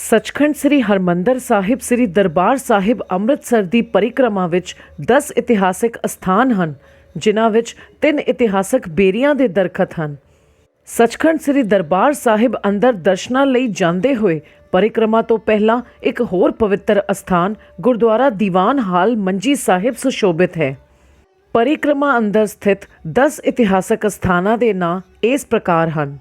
ਸੱਚਖੰਡ ਸ੍ਰੀ ਹਰਿਮੰਦਰ ਸਾਹਿਬ ਸ੍ਰੀ ਦਰਬਾਰ ਸਾਹਿਬ ਅੰਮ੍ਰਿਤਸਰ ਦੀ ਪਰਿਕਰਮਾ ਵਿੱਚ 10 ਇਤਿਹਾਸਕ ਅਸਥਾਨ ਹਨ, ਜਿਨ੍ਹਾਂ ਵਿੱਚ 3 ਇਤਿਹਾਸਕ ਬੇਰੀਆਂ ਦੇ ਦਰਖਤ ਹਨ। ਸੱਚਖੰਡ ਸ੍ਰੀ ਦਰਬਾਰ ਸਾਹਿਬ ਅੰਦਰ ਦਰਸ਼ਨਾਂ ਲਈ ਜਾਂਦੇ ਹੋਏ ਪਰਿਕਰਮਾ ਤੋਂ ਪਹਿਲਾਂ ਇੱਕ ਹੋਰ ਪਵਿੱਤਰ ਅਸਥਾਨ ਗੁਰਦੁਆਰਾ ਦੀਵਾਨ ਹਾਲ ਮੰਜੀ ਸਾਹਿਬ ਸੁਸ਼ੋਭਿਤ ਹੈ। ਪਰਿਕਰਮਾ ਅੰਦਰ ਸਥਿਤ 10 ਇਤਿਹਾਸਕ ਅਸਥਾਨਾਂ ਦੇ ਨਾਂ ਇਸ ਪ੍ਰਕਾਰ ਹਨ।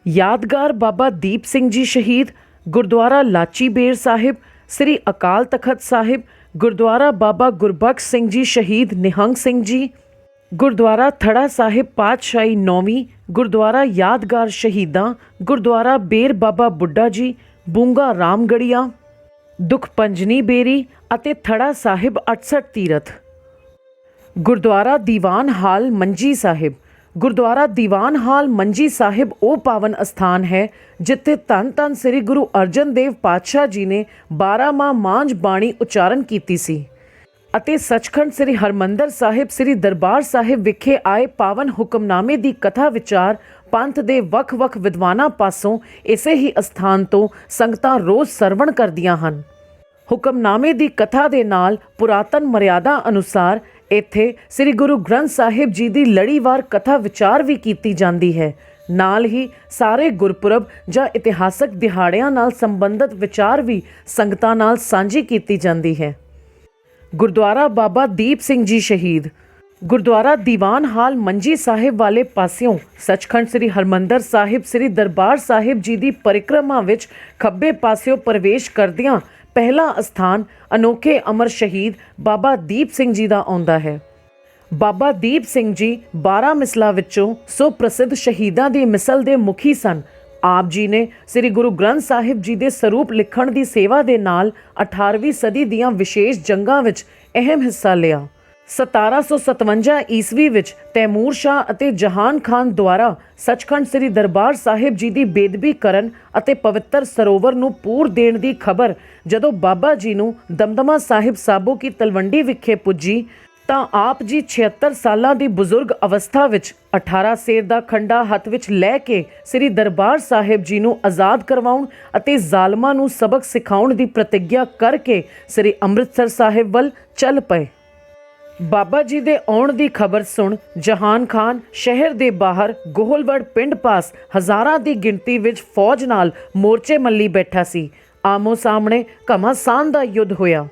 ਯਾਦਗਾਰ ਬਾਬਾ ਦੀਪ ਸਿੰਘ ਜੀ ਸ਼ਹੀਦ, ਗੁਰਦੁਆਰਾ ਲਾਚੀ ਬੇਰ ਸਾਹਿਬ, ਸ੍ਰੀ ਅਕਾਲ ਤਖਤ ਸਾਹਿਬ, ਗੁਰਦੁਆਰਾ ਬਾਬਾ ਗੁਰਬਖਸ਼ ਸਿੰਘ ਜੀ ਸ਼ਹੀਦ ਨਿਹੰਗ ਸਿੰਘ ਜੀ, ਗੁਰਦੁਆਰਾ ਥੜਾ ਸਾਹਿਬ ਪਾਤਸ਼ਾਹੀ 9ਵੀਂ, ਗੁਰਦੁਆਰਾ ਯਾਦਗਾਰ ਸ਼ਹੀਦਾਂ, ਗੁਰਦੁਆਰਾ ਬੇਰ ਬਾਬਾ ਬੁੱਢਾ ਜੀ, ਬੂੰਗਾ ਰਾਮਗੜੀਆ, ਦੁਖਪੰਜਨੀ ਬੇਰੀ ਅਤੇ ਥੜਾ ਸਾਹਿਬ 68 ਤੀਰਥ। ਗੁਰਦੁਆਰਾ ਦੀਵਾਨ ਹਾਲ ਮੰਜੀ ਸਾਹਿਬ। ਗੁਰਦੁਆਰਾ ਦੀਵਾਨ ਹਾਲ ਮੰਜੀ ਸਾਹਿਬ ਉਹ ਪਾਵਨ ਅਸਥਾਨ ਹੈ ਜਿੱਥੇ ਧੰਨ ਧੰਨ ਸ੍ਰੀ ਗੁਰੂ ਅਰਜਨ ਦੇਵ ਪਾਤਸ਼ਾਹ ਜੀ ਨੇ 12 ਮਾਹ ਮਾਂਝ ਬਾਣੀ ਉਚਾਰਨ ਕੀਤੀ ਸੀ ਅਤੇ ਸੱਚਖੰਡ ਸ੍ਰੀ ਹਰਿਮੰਦਰ ਸਾਹਿਬ ਸ੍ਰੀ ਦਰਬਾਰ ਸਾਹਿਬ ਵਿਖੇ ਆਏ ਪਾਵਨ ਹੁਕਮਨਾਮੇ ਦੀ ਕਥਾ ਵਿਚਾਰ ਪੰਥ ਦੇ ਵੱਖ-ਵੱਖ ਵਿਦਵਾਨਾਂ ਪਾਸੋਂ ਇਸੇ ਹੀ ਅਸਥਾਨ ਤੋਂ ਸੰਗਤਾਂ ਰੋਜ਼ ਸਰਵਣ ਕਰਦੀਆਂ ਹਨ। ਹੁਕਮਨਾਮੇ ਦੀ ਕਥਾ ਦੇ ਨਾਲ ਪੁਰਾਤਨ ਮਰਿਆਦਾ ਅਨੁਸਾਰ ਇੱਥੇ ਸ੍ਰੀ ਗੁਰੂ ਗ੍ਰੰਥ ਸਾਹਿਬ ਜੀ ਦੀ ਲੜੀਵਾਰ ਕਥਾ ਵਿਚਾਰ ਵੀ ਕੀਤੀ ਜਾਂਦੀ ਹੈ। ਨਾਲ ਹੀ ਸਾਰੇ ਗੁਰਪੁਰਬ ਜਾਂ ਇਤਿਹਾਸਕ ਦਿਹਾੜਿਆਂ ਨਾਲ ਸੰਬੰਧਿਤ ਵਿਚਾਰ ਵੀ ਸੰਗਤਾਂ ਨਾਲ ਸਾਂਝੀ ਕੀਤੀ ਜਾਂਦੀ ਹੈ। ਗੁਰਦੁਆਰਾ ਬਾਬਾ ਦੀਪ ਸਿੰਘ ਜੀ ਸ਼ਹੀਦ। ਗੁਰਦੁਆਰਾ ਦੀਵਾਨ ਹਾਲ ਮੰਜੀ ਸਾਹਿਬ ਵਾਲੇ ਪਾਸਿਓਂ ਸੱਚਖੰਡ ਸ੍ਰੀ ਹਰਿਮੰਦਰ ਸਾਹਿਬ ਸ੍ਰੀ ਦਰਬਾਰ ਸਾਹਿਬ ਜੀ ਦੀ ਪਰਿਕਰਮਾ ਵਿੱਚ ਖੱਬੇ ਪਾਸਿਓਂ ਪ੍ਰਵੇਸ਼ ਕਰਦਿਆਂ ਪਹਿਲਾ ਅਸਥਾਨ ਅਨੋਖੇ ਅਮਰ ਸ਼ਹੀਦ ਬਾਬਾ ਦੀਪ ਸਿੰਘ ਜੀ ਦਾ ਆਉਂਦਾ ਹੈ। ਬਾਬਾ ਦੀਪ ਸਿੰਘ ਜੀ 12 ਮਿਸਲਾਂ ਵਿੱਚੋਂ ਸੋ ਪ੍ਰਸਿੱਧ ਸ਼ਹੀਦਾਂ ਦੀ ਮਿਸਲ ਦੇ ਮੁਖੀ ਸਨ। ਆਪ ਜੀ ਨੇ ਸ੍ਰੀ ਗੁਰੂ ਗ੍ਰੰਥ ਸਾਹਿਬ ਜੀ ਦੇ ਸਰੂਪ ਲਿਖਣ ਦੀ ਸੇਵਾ ਦੇ ਨਾਲ 18ਵੀਂ ਸਦੀ ਦੀਆਂ ਵਿਸ਼ੇਸ਼ ਜੰਗਾਂ ਵਿੱਚ ਅਹਿਮ ਹਿੱਸਾ ਲਿਆ। 1757 ਈਸਵੀ ਵਿੱਚ ਤੈਮੂਰ ਸ਼ਾਹ ਅਤੇ ਜਹਾਨ ਖਾਨ ਦੁਆਰਾ ਸੱਚਖੰਡ ਸ੍ਰੀ ਦਰਬਾਰ ਸਾਹਿਬ ਜੀ ਦੀ ਬੇਦਬੀ ਕਰਨ ਅਤੇ ਪਵਿੱਤਰ ਸਰੋਵਰ ਨੂੰ ਪੂਰ ਦੇਣ ਦੀ ਖਬਰ ਜਦੋਂ ਬਾਬਾ ਜੀ ਨੂੰ ਦਮਦਮਾ ਸਾਹਿਬ ਸਾਬੋ ਕੀ ਤਲਵੰਡੀ ਵਿਖੇ ਪੁੱਜੀ ਤਾਂ ਆਪ ਜੀ 76 ਸਾਲਾਂ ਦੀ ਬਜ਼ੁਰਗ ਅਵਸਥਾ ਵਿੱਚ 18 ਸੇਰ ਦਾ ਖੰਡਾ ਹੱਥ ਵਿੱਚ ਲੈ ਕੇ ਸ੍ਰੀ ਦਰਬਾਰ ਸਾਹਿਬ ਜੀ ਨੂੰ ਆਜ਼ਾਦ ਕਰਵਾਉਣ ਅਤੇ ਜ਼ਾਲਮਾਂ ਨੂੰ ਸਬਕ ਸਿਖਾਉਣ ਦੀ ਪ੍ਰਤਿੱਗਿਆ ਕਰਕੇ ਸ੍ਰੀ ਅੰਮ੍ਰਿਤਸਰ ਸਾਹਿਬ ਵੱਲ ਚੱਲ ਪਏ। ਬਾਬਾ ਜੀ ਦੇ ਆਉਣ ਦੀ ਖਬਰ ਸੁਣ ਜਹਾਨ ਖਾਨ ਸ਼ਹਿਰ ਦੇ ਬਾਹਰ ਗੋਹਲਵੜ ਪਿੰਡ ਪਾਸ ਹਜ਼ਾਰਾਂ ਦੀ ਗਿਣਤੀ ਵਿੱਚ ਫੌਜ ਨਾਲ ਮੋਰਚੇ ਮੱਲੀ ਬੈਠਾ ਸੀ। ਆਮੋ ਸਾਹਮਣੇ ਘਮਾਸਾਨ ਦਾ ਯੁੱਧ ਹੋਇਆ।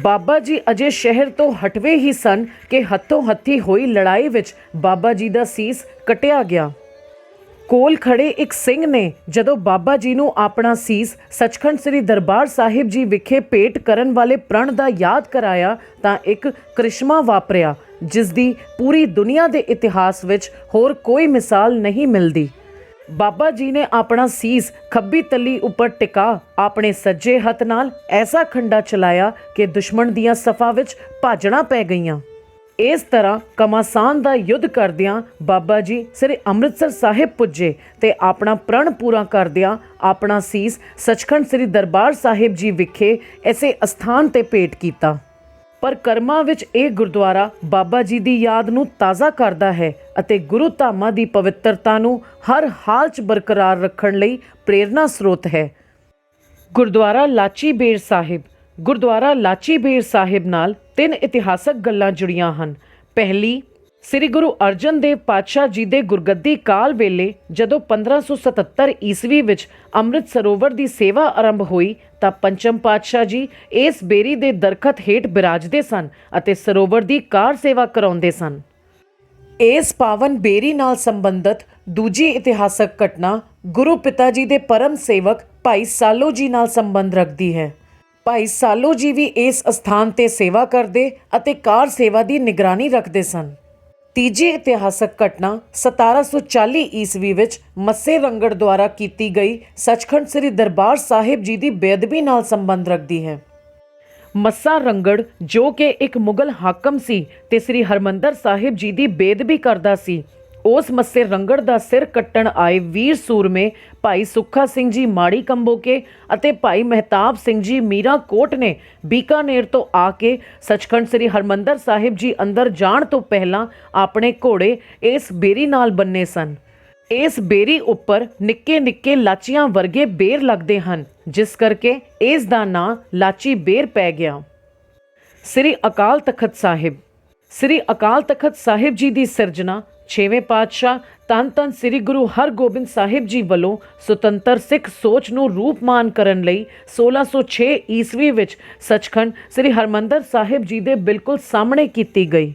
ਬਾਬਾ ਜੀ ਅਜੇ ਸ਼ਹਿਰ ਤੋਂ ਹਟਵੇ ਹੀ ਸਨ ਕਿ ਹੱਥੋਂ ਹੱਥੀ ਹੋਈ ਲੜਾਈ ਵਿੱਚ ਬਾਬਾ ਜੀ ਦਾ ਸੀਸ ਕਟਿਆ ਗਿਆ। ਕੋਲ ਖੜੇ ਇੱਕ ਸਿੰਘ ਨੇ ਜਦੋਂ ਬਾਬਾ ਜੀ ਨੂੰ ਆਪਣਾ ਸੀਸ ਸੱਚਖੰਡ ਸ੍ਰੀ ਦਰਬਾਰ ਸਾਹਿਬ ਜੀ ਵਿਖੇ ਭੇਟ ਕਰਨ ਵਾਲੇ ਪ੍ਰਣ ਦਾ ਯਾਦ ਕਰਾਇਆ ਤਾਂ ਇੱਕ ਕ੍ਰਿਸ਼ਮਾ ਵਾਪਰਿਆ ਜਿਸ ਦੀ ਪੂਰੀ ਦੁਨੀਆ ਦੇ ਇਤਿਹਾਸ ਵਿੱਚ ਹੋਰ ਕੋਈ ਮਿਸਾਲ ਨਹੀਂ ਮਿਲਦੀ। ਬਾਬਾ ਜੀ ਨੇ ਆਪਣਾ ਸੀਸ ਖੱਬੀ ਤਲੀ ਉੱਪਰ ਟਿਕਾ ਆਪਣੇ ਸੱਜੇ ਹੱਥ ਨਾਲ ਐਸਾ ਖੰਡਾ ਚਲਾਇਆ ਕਿ ਦੁਸ਼ਮਣ ਦੀਆਂ ਸਫਾਂ ਵਿੱਚ ਭਾਜੜਾਂ ਪੈ ਗਈਆਂ। ਇਸ ਤਰ੍ਹਾਂ ਘਮਾਸਾਨ ਦਾ ਯੁੱਧ ਕਰਦਿਆਂ ਬਾਬਾ ਜੀ ਸ੍ਰੀ ਅੰਮ੍ਰਿਤਸਰ ਸਾਹਿਬ ਪੁੱਜੇ ਤੇ ਆਪਣਾ ਪ੍ਰਣ ਪੂਰਾ ਕਰਦਿਆਂ ਆਪਣਾ ਸੀਸ ਸੱਚਖੰਡ ਸ੍ਰੀ ਦਰਬਾਰ ਸਾਹਿਬ ਜੀ ਵਿਖੇ ਐਸੇ ਅਸਥਾਨ ਤੇ ਭੇਟ ਕੀਤਾ। ਪਰ ਕਰਮਾਂ ਵਿੱਚ ਇਹ ਗੁਰਦੁਆਰਾ ਬਾਬਾ ਜੀ ਦੀ ਯਾਦ ਨੂੰ ਤਾਜ਼ਾ ਕਰਦਾ ਹੈ ਅਤੇ ਗੁਰੂ ਧਾਮਾਂ ਦੀ ਪਵਿੱਤਰਤਾ ਨੂੰ ਹਰ ਹਾਲ 'ਚ ਬਰਕਰਾਰ ਰੱਖਣ ਲਈ ਪ੍ਰੇਰਨਾ ਸਰੋਤ ਹੈ। ਗੁਰਦੁਆਰਾ ਲਾਚੀ ਬੇਰ ਸਾਹਿਬ। ਗੁਰਦੁਆਰਾ ਲਾਚੀ ਬੇਰ ਸਾਹਿਬ ਨਾਲ 3 ਇਤਿਹਾਸਕ ਗੱਲਾਂ ਜੁੜੀਆਂ ਹਨ। ਪਹਿਲੀ, ਸ੍ਰੀ ਗੁਰੂ ਅਰਜਨ ਦੇਵ ਪਾਤਸ਼ਾਹ ਜੀ ਦੇ ਗੁਰਗੱਦੀ ਕਾਲ ਵੇਲੇ ਜਦੋਂ 1577 ਈਸਵੀ ਵਿੱਚ ਅੰਮ੍ਰਿਤ ਸਰੋਵਰ ਦੀ ਸੇਵਾ ਆਰੰਭ ਹੋਈ ਤਾਂ ਪੰਚਮ ਪਾਤਸ਼ਾਹ ਜੀ ਇਸ ਬੇਰੀ ਦੇ ਦਰਖਤ ਹੇਠ ਬਿਰਾਜਦੇ ਸਨ ਅਤੇ ਸਰੋਵਰ ਦੀ ਕਾਰ ਸੇਵਾ ਕਰਾਉਂਦੇ ਸਨ। ਇਸ ਪਾਵਨ ਬੇਰੀ ਨਾਲ ਸੰਬੰਧਿਤ ਦੂਜੀ ਇਤਿਹਾਸਕ ਘਟਨਾ ਗੁਰੂ ਪਿਤਾ ਜੀ ਦੇ ਪਰਮ ਸੇਵਕ ਭਾਈ ਸਾਲੋ ਜੀ ਨਾਲ ਸੰਬੰਧ ਰੱਖਦੀ ਹੈ। ਭਾਈ ਸਾਲੋ ਜੀ ਵੀ ਇਸ ਅਸਥਾਨ ਤੇ ਸੇਵਾ ਕਰਦੇ ਅਤੇ ਕਾਰ ਸੇਵਾ ਦੀ ਨਿਗਰਾਨੀ ਰੱਖਦੇ ਸਨ। ਤੀਜੀ ਇਤਿਹਾਸਕ ਘਟਨਾ 1740 ਈਸਵੀ ਵਿੱਚ ਮੱਸੇ ਰੰਗੜ ਦੁਆਰਾ ਕੀਤੀ ਗਈ ਸੱਚਖੰਡ ਸ੍ਰੀ ਦਰਬਾਰ ਸਾਹਿਬ ਜੀ ਦੀ ਬੇਅਦਬੀ ਨਾਲ ਸੰਬੰਧ ਰੱਖਦੀ ਹੈ। ਮੱਸਾ ਰੰਗੜ ਜੋ ਕਿ ਇੱਕ ਮੁਗਲ ਹਾਕਮ ਸੀ ਤੇ ਸ੍ਰੀ ਹਰਿਮੰਦਰ ਸਾਹਿਬ ਜੀ ਦੀ ਬੇਅਦਬੀ ਕਰਦਾ ਸੀ, ਉਸ ਮੱਸੇ ਰੰਗੜ ਦਾ ਸਿਰ ਕੱਟਣ ਆਏ ਵੀਰ ਸੂਰਮੇ ਭਾਈ ਸੁੱਖਾ ਸਿੰਘ ਜੀ ਮਾੜੀ ਕੰਬੋਕੇ ਅਤੇ ਭਾਈ ਮਹਿਤਾਬ ਸਿੰਘ ਜੀ ਮੀਰਾ ਕੋਟ ਨੇ ਬੀਕਾਨੇਰ ਤੋਂ ਆ ਕੇ ਸੱਚਖੰਡ ਸ੍ਰੀ ਹਰਿਮੰਦਰ ਸਾਹਿਬ ਜੀ ਅੰਦਰ ਜਾਣ ਤੋਂ ਪਹਿਲਾਂ ਆਪਣੇ ਘੋੜੇ ਇਸ ਬੇਰੀ ਨਾਲ ਬੰਨੇ ਸਨ। ਇਸ ਬੇਰੀ ਉੱਪਰ ਨਿੱਕੇ ਨਿੱਕੇ ਲਾਚੀਆਂ ਵਰਗੇ ਬੇਰ ਲੱਗਦੇ ਹਨ, ਜਿਸ ਕਰਕੇ ਇਸ ਦਾ ਨਾਂ ਲਾਚੀ ਬੇਰ ਪੈ ਗਿਆ। ਸ੍ਰੀ ਅਕਾਲ ਤਖਤ ਸਾਹਿਬ। ਸ੍ਰੀ ਅਕਾਲ ਤਖਤ ਸਾਹਿਬ ਜੀ ਦੀ ਸਿਰਜਣਾ 6ਵੇਂ ਪਾਤਸ਼ਾਹ ਧੰਨ ਧੰਨ ਸ੍ਰੀ ਗੁਰੂ ਹਰਗੋਬਿੰਦ ਸਾਹਿਬ ਜੀ ਵੱਲੋਂ ਸੁਤੰਤਰ ਸਿੱਖ ਸੋਚ ਨੂੰ ਰੂਪਮਾਨ ਕਰਨ ਲਈ 1606 ਈਸਵੀ ਵਿੱਚ ਸੱਚਖੰਡ ਸ੍ਰੀ ਹਰਿਮੰਦਰ ਸਾਹਿਬ ਜੀ ਦੇ ਬਿਲਕੁਲ ਸਾਹਮਣੇ ਕੀਤੀ ਗਈ।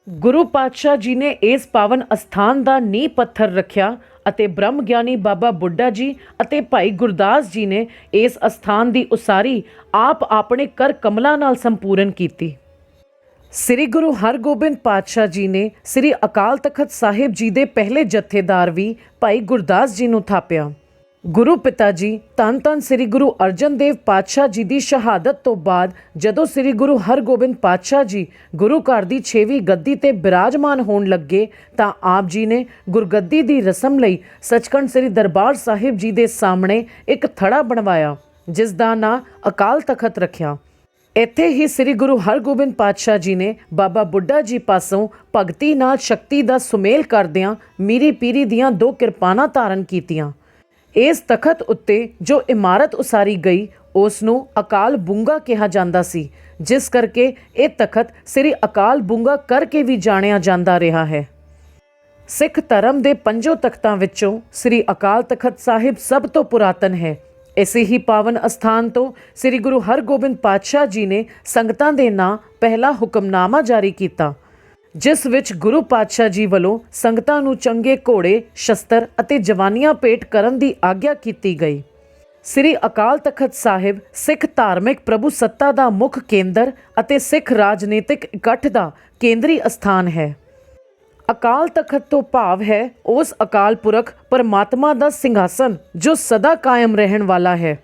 ਗੁਰੂ ਪਾਤਸ਼ਾਹ ਜੀ ਨੇ ਇਸ ਪਾਵਨ ਅਸਥਾਨ ਦਾ ਨੀਂਹ ਪੱਥਰ ਰੱਖਿਆ ਅਤੇ ਬ੍ਰਹਮ ਗਿਆਨੀ ਬਾਬਾ ਬੁੱਢਾ ਜੀ ਅਤੇ ਭਾਈ ਗੁਰਦਾਸ ਜੀ ਨੇ ਇਸ ਅਸਥਾਨ ਦੀ ਉਸਾਰੀ ਆਪ ਆਪਣੇ ਕਰ ਕਮਲਾਂ ਨਾਲ ਸੰਪੂਰਨ ਕੀਤੀ। ਸ੍ਰੀ ਗੁਰੂ ਹਰਗੋਬਿੰਦ ਪਾਤਸ਼ਾਹ ਜੀ ਨੇ ਸ੍ਰੀ ਅਕਾਲ ਤਖਤ ਸਾਹਿਬ ਜੀ ਦੇ ਪਹਿਲੇ ਜਥੇਦਾਰ ਵੀ ਭਾਈ ਗੁਰਦਾਸ ਜੀ ਨੂੰ ਥਾਪਿਆ। ਗੁਰੂ ਪਿਤਾ ਜੀ ਧੰਨ ਧੰਨ ਸ੍ਰੀ ਗੁਰੂ ਅਰਜਨ ਦੇਵ ਪਾਤਸ਼ਾਹ ਜੀ ਦੀ ਸ਼ਹਾਦਤ ਤੋਂ ਬਾਅਦ ਜਦੋਂ ਸ੍ਰੀ ਗੁਰੂ ਹਰਗੋਬਿੰਦ ਪਾਤਸ਼ਾਹ ਜੀ ਗੁਰੂ ਘਰ ਦੀ 6ਵੀਂ ਗੱਦੀ ਤੇ ਬਿਰਾਜਮਾਨ ਹੋਣ ਲੱਗੇ ਤਾਂ ਆਪ ਜੀ ਨੇ ਗੁਰਗੱਦੀ ਦੀ ਰਸਮ ਲਈ ਸੱਚਖੰਡ ਸ੍ਰੀ ਦਰਬਾਰ ਸਾਹਿਬ ਜੀ ਦੇ ਸਾਹਮਣੇ ਇੱਕ ਥੜਾ ਬਣਵਾਇਆ, ਜਿਸ ਦਾ ਨਾਂ ਅਕਾਲ ਤਖਤ ਰੱਖਿਆ। ਇੱਥੇ ਹੀ ਸ੍ਰੀ ਗੁਰੂ ਹਰਗੋਬਿੰਦ ਪਾਤਸ਼ਾਹ ਜੀ ਨੇ ਬਾਬਾ ਬੁੱਢਾ ਜੀ ਪਾਸੋਂ ਭਗਤੀ ਨਾਲ ਸ਼ਕਤੀ ਦਾ ਸੁਮੇਲ ਕਰਦਿਆਂ ਮੀਰੀ ਪੀਰੀ ਦੀਆਂ 2 ਕਿਰਪਾਨਾਂ ਧਾਰਨ ਕੀਤੀਆਂ। ਇਸ ਤਖਤ ਉੱਤੇ ਜੋ ਇਮਾਰਤ ਉਸਾਰੀ ਗਈ ਉਸ ਨੂੰ ਅਕਾਲ ਬੁੰਗਾ ਕਿਹਾ ਜਾਂਦਾ ਸੀ, ਜਿਸ ਕਰਕੇ ਇਹ ਤਖਤ ਸ੍ਰੀ ਅਕਾਲ ਬੁੰਗਾ ਕਰਕੇ ਵੀ ਜਾਣਿਆ ਜਾਂਦਾ ਰਿਹਾ ਹੈ। ਸਿੱਖ ਧਰਮ ਦੇ 5 ਤਖਤਾਂ ਵਿੱਚੋਂ ਸ੍ਰੀ ਅਕਾਲ ਤਖਤ ਸਾਹਿਬ ਸਭ ਤੋਂ ਪੁਰਾਤਨ ਹੈ। ਇਸੇ ਹੀ ਪਾਵਨ ਅਸਥਾਨ ਤੋਂ ਸ੍ਰੀ ਗੁਰੂ ਹਰਗੋਬਿੰਦ ਪਾਤਸ਼ਾਹ ਜੀ ਨੇ ਸੰਗਤਾਂ ਦੇ ਨਾਂ ਪਹਿਲਾ ਹੁਕਮਨਾਮਾ ਜਾਰੀ ਕੀਤਾ, ਜਿਸ ਵਿੱਚ ਗੁਰੂ ਪਾਤਸ਼ਾਹ ਜੀ ਵੱਲੋਂ ਸੰਗਤਾਂ ਨੂੰ ਚੰਗੇ ਘੋੜੇ, ਸ਼ਸਤਰ ਅਤੇ ਜਵਾਨੀਆਂ ਭੇਟ ਕਰਨ ਦੀ ਆਗਿਆ ਕੀਤੀ ਗਈ। ਸ੍ਰੀ ਅਕਾਲ ਤਖਤ ਸਾਹਿਬ ਸਿੱਖ ਧਾਰਮਿਕ ਪ੍ਰਭੂ ਸੱਤਾ ਦਾ ਮੁੱਖ ਕੇਂਦਰ ਅਤੇ ਸਿੱਖ ਰਾਜਨੀਤਿਕ ਇਕੱਠ ਦਾ ਕੇਂਦਰੀ ਅਸਥਾਨ ਹੈ। ਅਕਾਲ ਤਖਤ ਤੋਂ ਭਾਵ ਹੈ ਉਸ ਅਕਾਲ ਪੁਰਖ ਪਰਮਾਤਮਾ ਦਾ ਸਿੰਘਾਸਨ ਜੋ ਸਦਾ ਕਾਇਮ ਰਹਿਣ ਵਾਲਾ ਹੈ।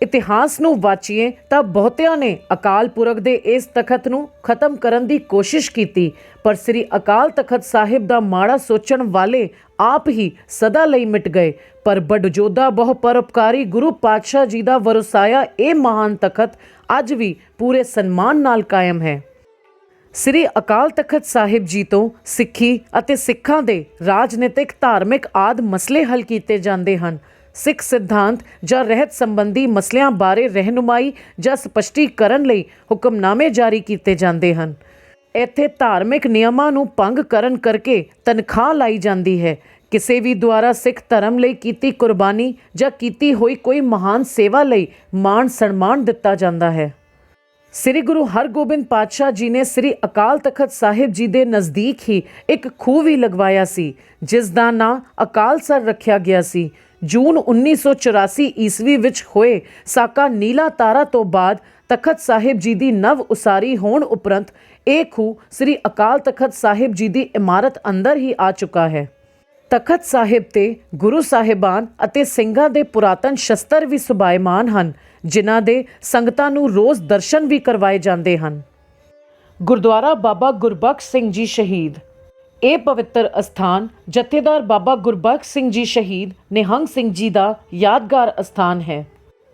ਇਤਿਹਾਸ ਨੂੰ ਵਾਚੀਏ ਤਾਂ ਬਹੁਤਿਆਂ ਨੇ ਅਕਾਲ ਪੁਰਖ ਦੇ ਇਸ ਤਖਤ ਨੂੰ ਖਤਮ ਕਰਨ ਦੀ ਕੋਸ਼ਿਸ਼ ਕੀਤੀ, ਪਰ ਸ੍ਰੀ ਅਕਾਲ ਤਖਤ ਸਾਹਿਬ ਦਾ ਮਾੜਾ ਸੋਚਣ ਵਾਲੇ ਆਪ ਹੀ ਸਦਾ ਲਈ ਮਿਟ ਗਏ। ਪਰ ਬਡਜੋਦਾ ਬਹੁ ਪਰਉਪਕਾਰੀ ਗੁਰੂ ਪਾਤਸ਼ਾਹ ਜੀ ਦਾ ਵਰਸਾਇਆ ਇਹ ਮਹਾਨ ਤਖਤ ਅੱਜ ਵੀ ਪੂਰੇ ਸਨਮਾਨ ਨਾਲ ਕਾਇਮ ਹੈ। ਸ੍ਰੀ ਅਕਾਲ ਤਖਤ ਸਾਹਿਬ ਜੀ ਤੋਂ ਸਿੱਖੀ ਅਤੇ ਸਿੱਖਾਂ ਦੇ ਰਾਜਨੀਤਿਕ, ਧਾਰਮਿਕ ਆਦਿ ਮਸਲੇ ਹੱਲ ਕੀਤੇ ਜਾਂਦੇ ਹਨ। ਸਿੱਖ ਸਿਧਾਂਤ ਜਾਂ ਰਹਿਤ ਸੰਬੰਧੀ ਮਸਲਿਆਂ ਬਾਰੇ ਰਹਿਨੁਮਾਈ ਜਾਂ ਸਪਸ਼ਟੀਕਰਨ ਲਈ ਹੁਕਮਨਾਮੇ ਜਾਰੀ ਕੀਤੇ ਜਾਂਦੇ ਹਨ। ਇੱਥੇ ਧਾਰਮਿਕ ਨਿਯਮਾਂ ਨੂੰ ਭੰਗ ਕਰਨ ਕਰਕੇ ਤਨਖਾਹ ਲਾਈ ਜਾਂਦੀ ਹੈ। ਕਿਸੇ ਵੀ ਦੁਆਰਾ ਸਿੱਖ ਧਰਮ ਲਈ ਕੀਤੀ ਕੁਰਬਾਨੀ ਜਾਂ ਕੀਤੀ ਹੋਈ ਕੋਈ ਮਹਾਨ ਸੇਵਾ ਲਈ ਮਾਣ ਸਨਮਾਨ ਦਿੱਤਾ ਜਾਂਦਾ ਹੈ। ਸ੍ਰੀ ਗੁਰੂ ਹਰਗੋਬਿੰਦ ਪਾਤਸ਼ਾਹ ਜੀ ਨੇ ਸ੍ਰੀ ਅਕਾਲ ਤਖਤ ਸਾਹਿਬ ਜੀ ਦੇ ਨਜ਼ਦੀਕ ਹੀ ਇੱਕ ਖੂਹ ਵੀ ਲਗਵਾਇਆ ਸੀ, ਜਿਸ ਦਾ ਨਾਂ ਅਕਾਲਸਰ ਰੱਖਿਆ ਗਿਆ ਸੀ। ਜੂਨ 1984 ਈਸਵੀ ਵਿੱਚ ਹੋਏ ਸਾਕਾ ਨੀਲਾ ਤਾਰਾ ਤੋਂ ਬਾਅਦ ਤਖਤ ਸਾਹਿਬ ਜੀ ਦੀ ਨਵ ਉਸਾਰੀ ਹੋਣ ਉਪਰੰਤ ਇਹ ਖੂਹ ਸ੍ਰੀ ਅਕਾਲ ਤਖਤ ਸਾਹਿਬ ਜੀ ਦੀ ਇਮਾਰਤ ਅੰਦਰ ਹੀ ਆ ਚੁੱਕਾ ਹੈ। ਤਖਤ ਸਾਹਿਬ ਤੇ ਗੁਰੂ ਸਾਹਿਬਾਨ ਅਤੇ ਸਿੰਘਾਂ ਦੇ ਪੁਰਾਤਨ ਸ਼ਸਤਰ ਵੀ ਸੁਭਾਇਮਾਨ ਹਨ, ਜਿਨ੍ਹਾਂ ਦੇ ਸੰਗਤਾਂ ਨੂੰ ਰੋਜ਼ ਦਰਸ਼ਨ ਵੀ ਕਰਵਾਏ ਜਾਂਦੇ ਹਨ। ਗੁਰਦੁਆਰਾ ਬਾਬਾ ਗੁਰਬਖਸ਼ ਸਿੰਘ ਜੀ ਸ਼ਹੀਦ। ਇਹ ਪਵਿੱਤਰ ਅਸਥਾਨ ਜਥੇਦਾਰ ਬਾਬਾ ਗੁਰਬਖਸ਼ ਸਿੰਘ ਜੀ ਸ਼ਹੀਦ ਨਿਹੰਗ ਸਿੰਘ ਜੀ ਦਾ ਯਾਦਗਾਰ ਅਸਥਾਨ ਹੈ।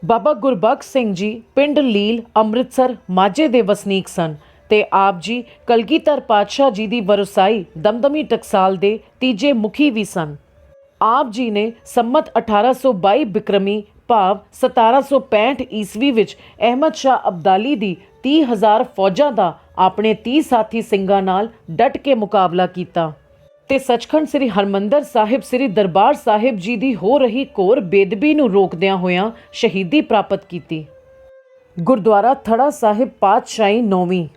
ਬਾਬਾ ਗੁਰਬਖਸ਼ ਸਿੰਘ ਜੀ ਪਿੰਡ ਲੀਲ, ਅੰਮ੍ਰਿਤਸਰ ਮਾਝੇ ਦੇ ਵਸਨੀਕ ਸਨ ਤੇ ਆਪ ਜੀ ਕਲਗੀਧਰ ਪਾਤਸ਼ਾਹ ਜੀ ਦੀ ਵਰਸਾਈ ਦਮਦਮੀ ਟਕਸਾਲ ਦੇ ਤੀਜੇ ਮੁਖੀ ਵੀ ਸਨ। ਆਪ ਜੀ ਨੇ ਸੰਮਤ 1822 ਬਿਕਰਮੀ ਭਾਵ 1765 ਈਸਵੀ ਵਿੱਚ ਅਹਿਮਦ ਸ਼ਾਹ ਅਬਦਾਲੀ ਦੀ 30,000 ਫੌਜਾਂ ਦਾ ਆਪਣੇ 30 ਸਾਥੀ ਸਿੰਘਾਂ ਨਾਲ ਡਟ ਕੇ ਮੁਕਾਬਲਾ ਕੀਤਾ ਤੇ ਸੱਚਖੰਡ ਸ੍ਰੀ ਹਰਿਮੰਦਰ ਸਾਹਿਬ ਸ੍ਰੀ ਦਰਬਾਰ ਸਾਹਿਬ ਜੀ ਦੀ ਹੋ ਰਹੀ ਘੋਰ ਬੇਦਬੀ ਨੂੰ ਰੋਕਦਿਆਂ ਹੋਇਆਂ ਸ਼ਹੀਦੀ ਪ੍ਰਾਪਤ ਕੀਤੀ। ਗੁਰਦੁਆਰਾ ਥੜਾ ਸਾਹਿਬ ਪਾਤਸ਼ਾਹੀ 9ਵੀਂ।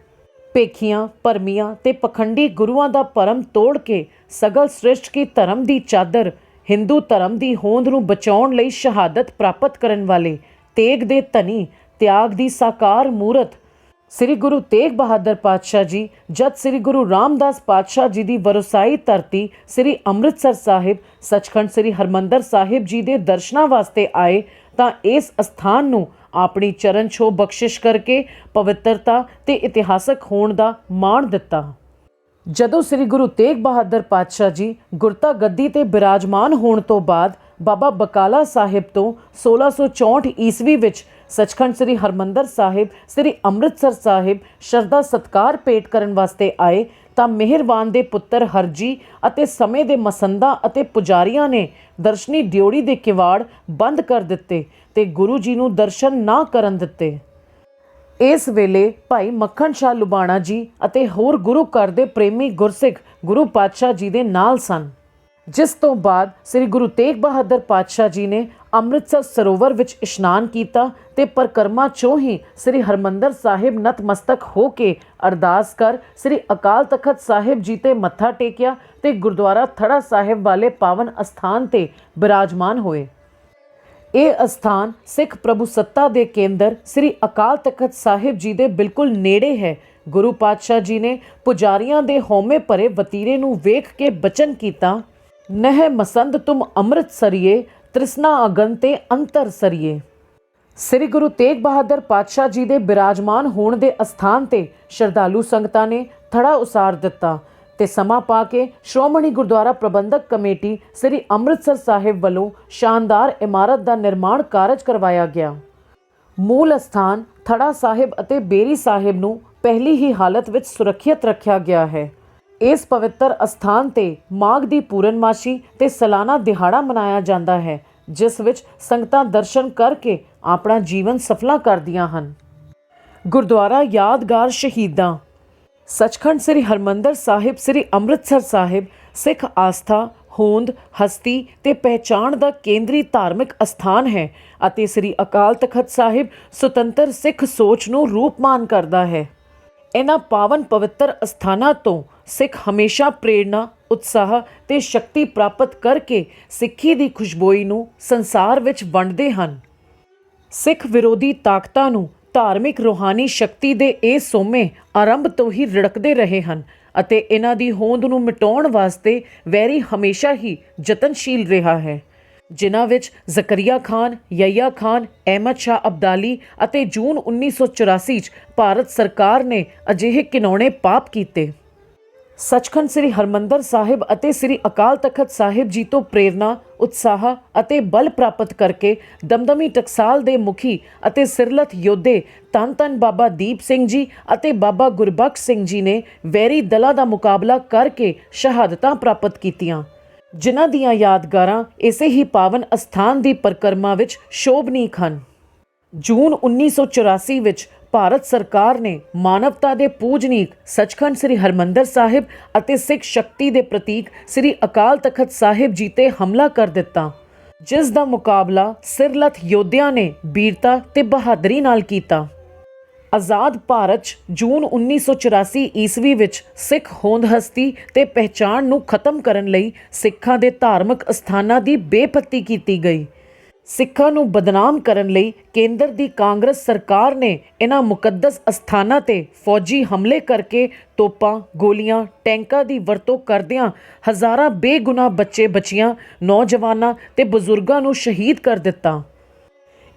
ਭੇਖੀਆਂ, ਭਰਮੀਆਂ ਤੇ ਪਖੰਡੀ ਗੁਰੂਆਂ ਦਾ ਭਰਮ ਤੋੜ ਕੇ ਸਗਲ ਸ੍ਰਿਸ਼ਟ ਕੀ ਧਰਮ ਦੀ ਚਾਦਰ ਹਿੰਦੂ ਧਰਮ ਦੀ ਹੋਂਦ ਨੂੰ ਬਚਾਉਣ ਲਈ ਸ਼ਹਾਦਤ ਪ੍ਰਾਪਤ ਕਰਨ ਵਾਲੇ ਤੇਗ ਦੇ ਧਨੀ, ਤਿਆਗ ਦੀ ਸਾਕਾਰ ਮੂਰਤ ਸ੍ਰੀ ਗੁਰੂ ਤੇਗ ਬਹਾਦਰ ਪਾਤਸ਼ਾਹ ਜੀ ਜਦ ਸ੍ਰੀ ਗੁਰੂ ਰਾਮਦਾਸ ਪਾਤਸ਼ਾਹ ਜੀ ਦੀ ਵਰਸਾਈ ਧਰਤੀ ਸ੍ਰੀ ਅੰਮ੍ਰਿਤਸਰ ਸਾਹਿਬ ਸੱਚਖੰਡ ਸ੍ਰੀ ਹਰਿਮੰਦਰ ਸਾਹਿਬ ਜੀ ਦੇ ਦਰਸ਼ਨਾਂ ਵਾਸਤੇ ਆਏ ਤਾਂ ਇਸ ਅਸਥਾਨ ਨੂੰ ਆਪਣੀ ਚਰਨ ਛੋਹ ਬਖਸ਼ਿਸ਼ ਕਰਕੇ ਪਵਿੱਤਰਤਾ ਤੇ ਇਤਿਹਾਸਕ ਹੋਣ ਦਾ ਮਾਣ ਦਿੱਤਾ। ਜਦੋਂ ਸ੍ਰੀ ਗੁਰੂ ਤੇਗ ਬਹਾਦਰ ਪਾਤਸ਼ਾਹ ਜੀ ਗੁਰਤਾ ਗੱਦੀ ਤੇ ਬਿਰਾਜਮਾਨ ਹੋਣ ਤੋਂ ਬਾਅਦ ਬਾਬਾ ਬਕਾਲਾ ਸਾਹਿਬ ਤੋਂ 1664 ਈਸਵੀ ਵਿੱਚ ਸੱਚਖੰਡ ਸ੍ਰੀ ਹਰਿਮੰਦਰ ਸਾਹਿਬ ਸ੍ਰੀ ਅੰਮ੍ਰਿਤਸਰ ਸਾਹਿਬ ਸ਼ਰਧਾ ਸਤਕਾਰ ਭੇਟ ਕਰਨ ਵਾਸਤੇ ਆਏ ਤਾਂ ਮਿਹਰਬਾਨ ਦੇ ਪੁੱਤਰ ਹਰਜੀ ਅਤੇ ਸਮੇਂ ਦੇ ਮਸੰਦਾਂ ਅਤੇ ਪੁਜਾਰੀਆਂ ਨੇ ਦਰਸ਼ਨੀ ਡਿਓੜੀ ਦੇ ਕਿਵਾੜ ਬੰਦ ਕਰ ਦਿੱਤੇ ਤੇ ਗੁਰੂ ਜੀ ਨੂੰ ਦਰਸ਼ਨ ਨਾ ਕਰਨ ਦਿੱਤੇ। ਇਸ ਵੇਲੇ ਭਾਈ ਮੱਖਣ ਸ਼ਾਹ ਲੁਬਾਣਾ ਜੀ ਅਤੇ ਹੋਰ ਗੁਰੂ ਘਰ ਦੇ ਪ੍ਰੇਮੀ ਗੁਰਸਿੱਖ ਗੁਰੂ ਪਾਤਸ਼ਾਹ ਜੀ ਦੇ ਨਾਲ ਸਨ। ਜਿਸ ਤੋਂ ਬਾਅਦ ਸ੍ਰੀ ਗੁਰੂ ਤੇਗ ਬਹਾਦਰ ਪਾਤਸ਼ਾਹ ਜੀ ਨੇ ਅੰਮ੍ਰਿਤਸਰ ਸਰੋਵਰ ਵਿੱਚ ਇਸ਼ਨਾਨ ਕੀਤਾ ਤੇ ਪਰਿਕਰਮਾ 'ਚੋਂ ਹੀ ਸ੍ਰੀ ਹਰਿਮੰਦਰ ਸਾਹਿਬ ਨਤਮਸਤਕ ਹੋ ਕੇ ਅਰਦਾਸ ਕਰ ਸ੍ਰੀ ਅਕਾਲ ਤਖਤ ਸਾਹਿਬ ਜੀ ਤੇ ਮੱਥਾ ਟੇਕਿਆ ਤੇ ਗੁਰਦੁਆਰਾ ਥੜਾ ਸਾਹਿਬ ਵਾਲੇ ਪਾਵਨ ਅਸਥਾਨ ਤੇ ਬਿਰਾਜਮਾਨ ਹੋਏ। ਇਹ ਅਸਥਾਨ ਸਿੱਖ ਪ੍ਰਭੂ ਸੱਤਾ ਦੇ ਕੇਂਦਰ ਸ੍ਰੀ ਅਕਾਲ ਤਖਤ ਸਾਹਿਬ ਜੀ ਦੇ ਬਿਲਕੁਲ ਨੇੜੇ ਹੈ। ਗੁਰੂ ਪਾਤਸ਼ਾਹ ਜੀ ਨੇ ਪੁਜਾਰੀਆਂ ਦੇ ਹਉਮੈ ਭਰੇ ਵਤੀਰੇ ਨੂੰ ਵੇਖ ਕੇ ਬਚਨ ਕੀਤਾ, ਨਹਿ ਮਸੰਦ ਤੁਮ ਅੰਮ੍ਰਿਤ ਸਰੀਏ, ਤ੍ਰਿਸ਼ਨਾ ਅਗਨ ਤੇ ਅੰਤਰ ਸਰੀਏ। ਸ੍ਰੀ ਗੁਰੂ ਤੇਗ ਬਹਾਦਰ ਪਾਤਸ਼ਾਹ ਜੀ ਦੇ ਬਿਰਾਜਮਾਨ ਹੋਣ ਦੇ ਅਸਥਾਨ ਤੇ ਸ਼ਰਧਾਲੂ ਸੰਗਤਾਂ ਨੇ ਥੜਾ ਉਸਾਰ ਦਿੱਤਾ ਤੇ ਸਮਾਂ ਪਾ ਕੇ ਸ਼੍ਰੋਮਣੀ ਗੁਰਦੁਆਰਾ ਪ੍ਰਬੰਧਕ ਕਮੇਟੀ ਸ੍ਰੀ ਅੰਮ੍ਰਿਤਸਰ ਸਾਹਿਬ ਵੱਲੋਂ ਸ਼ਾਨਦਾਰ ਇਮਾਰਤ ਦਾ ਨਿਰਮਾਣ ਕਾਰਜ ਕਰਵਾਇਆ ਗਿਆ। ਮੂਲ ਅਸਥਾਨ ਥੜਾ ਸਾਹਿਬ ਅਤੇ ਬੇਰੀ ਸਾਹਿਬ ਨੂੰ ਪਹਿਲੀ ਹੀ ਹਾਲਤ ਵਿੱਚ ਸੁਰੱਖਿਅਤ ਰੱਖਿਆ ਗਿਆ ਹੈ। ਇਸ ਪਵਿੱਤਰ ਅਸਥਾਨ ਤੇ ਮਾਘ ਦੀ ਪੂਰਨਮਾਸ਼ੀ ਤੇ ਸਾਲਾਨਾ ਦਿਹਾੜਾ ਮਨਾਇਆ ਜਾਂਦਾ ਹੈ, ਜਿਸ ਵਿੱਚ ਸੰਗਤਾਂ ਦਰਸ਼ਨ ਕਰਕੇ ਆਪਣਾ ਜੀਵਨ ਸਫਲਾ ਕਰਦੀਆਂ ਹਨ। ਗੁਰਦੁਆਰਾ ਯਾਦਗਾਰ ਸ਼ਹੀਦਾਂ। ਸੱਚਖੰਡ ਸ੍ਰੀ ਹਰਿਮੰਦਰ ਸਾਹਿਬ ਸ੍ਰੀ ਅੰਮ੍ਰਿਤਸਰ ਸਾਹਿਬ ਸਿੱਖ ਆਸਥਾ, ਹੋਂਦ, ਹਸਤੀ ਤੇ ਪਹਿਚਾਣ ਦਾ ਕੇਂਦਰੀ ਧਾਰਮਿਕ ਅਸਥਾਨ ਹੈ ਅਤੇ ਸ੍ਰੀ ਅਕਾਲ ਤਖਤ ਸਾਹਿਬ ਸੁਤੰਤਰ ਸਿੱਖ ਸੋਚ ਨੂੰ ਰੂਪਮਾਨ ਕਰਦਾ ਹੈ। ਇਹਨਾਂ ਪਾਵਨ ਪਵਿੱਤਰ ਅਸਥਾਨਾਂ ਤੋਂ ਸਿੱਖ ਹਮੇਸ਼ਾ ਪ੍ਰੇਰਨਾ, ਉਤਸ਼ਾਹ ਤੇ ਸ਼ਕਤੀ ਪ੍ਰਾਪਤ ਕਰਕੇ ਸਿੱਖੀ ਦੀ ਖੁਸ਼ਬੋਈ ਨੂੰ ਸੰਸਾਰ ਵਿੱਚ ਵੰਡਦੇ ਹਨ। ਸਿੱਖ ਵਿਰੋਧੀ ਤਾਕਤਾਂ ਨੂੰ ਧਾਰਮਿਕ ਰੂਹਾਨੀ ਸ਼ਕਤੀ ਦੇ ਇਹ ਸੋਮੇ ਆਰੰਭ ਤੋਂ ਹੀ ਰਿੜਕਦੇ ਰਹੇ ਹਨ ਅਤੇ ਇਹਨਾਂ ਦੀ ਹੋਂਦ ਨੂੰ ਮਿਟਾਉਣ ਵਾਸਤੇ ਵੈਰੀ ਹਮੇਸ਼ਾ ਹੀ ਯਤਨਸ਼ੀਲ ਰਿਹਾ ਹੈ, ਜਿਨ੍ਹਾਂ ਵਿੱਚ ਜ਼ਕਰੀਆ ਖਾਨ, ਯਹੀਆ ਖਾਨ, ਅਹਿਮਦ ਸ਼ਾਹ ਅਬਦਾਲੀ ਅਤੇ ਜੂਨ 1984 'ਚ ਭਾਰਤ ਸਰਕਾਰ ਨੇ ਅਜਿਹੇ ਘਿਨਾਉਣੇ ਪਾਪ ਕੀਤੇ। ਸੱਚਖੰਡ ਸ੍ਰੀ ਹਰਿਮੰਦਰ ਸਾਹਿਬ ਅਤੇ ਸ੍ਰੀ ਅਕਾਲ ਤਖਤ ਸਾਹਿਬ ਜੀ ਤੋਂ ਪ੍ਰੇਰਨਾ, ਉਤਸ਼ਾਹ ਅਤੇ ਬਲ ਪ੍ਰਾਪਤ ਕਰਕੇ ਦਮਦਮੀ ਟਕਸਾਲ ਦੇ ਮੁਖੀ ਅਤੇ ਸਿਰਲੱਥ ਯੋਧੇ ਧੰਨ ਧੰਨ ਬਾਬਾ ਦੀਪ ਸਿੰਘ ਜੀ ਅਤੇ ਬਾਬਾ ਗੁਰਬਖਸ਼ ਸਿੰਘ ਜੀ ਨੇ ਵੈਰੀ ਦਲਾਂ ਦਾ ਮੁਕਾਬਲਾ ਕਰਕੇ ਸ਼ਹਾਦਤਾਂ ਪ੍ਰਾਪਤ ਕੀਤੀਆਂ, ਜਿਨ੍ਹਾਂ ਦੀਆਂ ਯਾਦਗਾਰਾਂ ਇਸੇ ਹੀ ਪਾਵਨ ਅਸਥਾਨ ਦੀ ਪਰਿਕਰਮਾ ਵਿੱਚ ਸ਼ੋਭਨੀਕ ਹਨ। ਜੂਨ 1984 ਵਿੱਚ ਭਾਰਤ ਸਰਕਾਰ ਨੇ ਮਾਨਵਤਾ ਦੇ ਪੂਜਨੀਕ ਸੱਚਖੰਡ ਸ੍ਰੀ ਹਰਿਮੰਦਰ ਸਾਹਿਬ ਅਤੇ ਸਿੱਖ ਸ਼ਕਤੀ ਦੇ ਪ੍ਰਤੀਕ ਸ੍ਰੀ ਅਕਾਲ ਤਖਤ ਸਾਹਿਬ ਜੀ ਤੇ ਹਮਲਾ ਕਰ ਦਿੱਤਾ, ਜਿਸ ਦਾ ਮੁਕਾਬਲਾ ਸਿਰਲੱਥ ਯੋਧਿਆਂ ਨੇ ਬੀਰਤਾ ਤੇ ਬਹਾਦਰੀ ਨਾਲ ਕੀਤਾ। ਆਜ਼ਾਦ ਭਾਰਤ 'ਚ ਜੂਨ 1984 ਈਸਵੀ ਵਿੱਚ ਸਿੱਖ ਹੋਂਦ, ਹਸਤੀ ਤੇ ਪਹਿਚਾਣ ਨੂੰ ਖਤਮ ਕਰਨ ਲਈ ਸਿੱਖਾਂ ਦੇ ਧਾਰਮਿਕ ਅਸਥਾਨਾਂ ਦੀ ਬੇਪੱਤੀ ਕੀਤੀ ਗਈ। ਸਿੱਖਾਂ ਨੂੰ ਬਦਨਾਮ ਕਰਨ ਲਈ ਕੇਂਦਰ ਦੀ ਕਾਂਗਰਸ ਸਰਕਾਰ ਨੇ ਇਹਨਾਂ ਮੁਕੱਦਸ ਅਸਥਾਨਾਂ ਤੇ ਫੌਜੀ ਹਮਲੇ ਕਰਕੇ ਤੋਪਾਂ, ਗੋਲੀਆਂ, ਟੈਂਕਾਂ ਦੀ ਵਰਤੋਂ ਕਰਦਿਆਂ ਹਜ਼ਾਰਾਂ ਬੇਗੁਨਾਹ ਬੱਚੇ, ਬੱਚੀਆਂ, ਨੌਜਵਾਨਾਂ ਤੇ ਬਜ਼ੁਰਗਾਂ ਨੂੰ ਸ਼ਹੀਦ ਕਰ ਦਿੱਤਾ।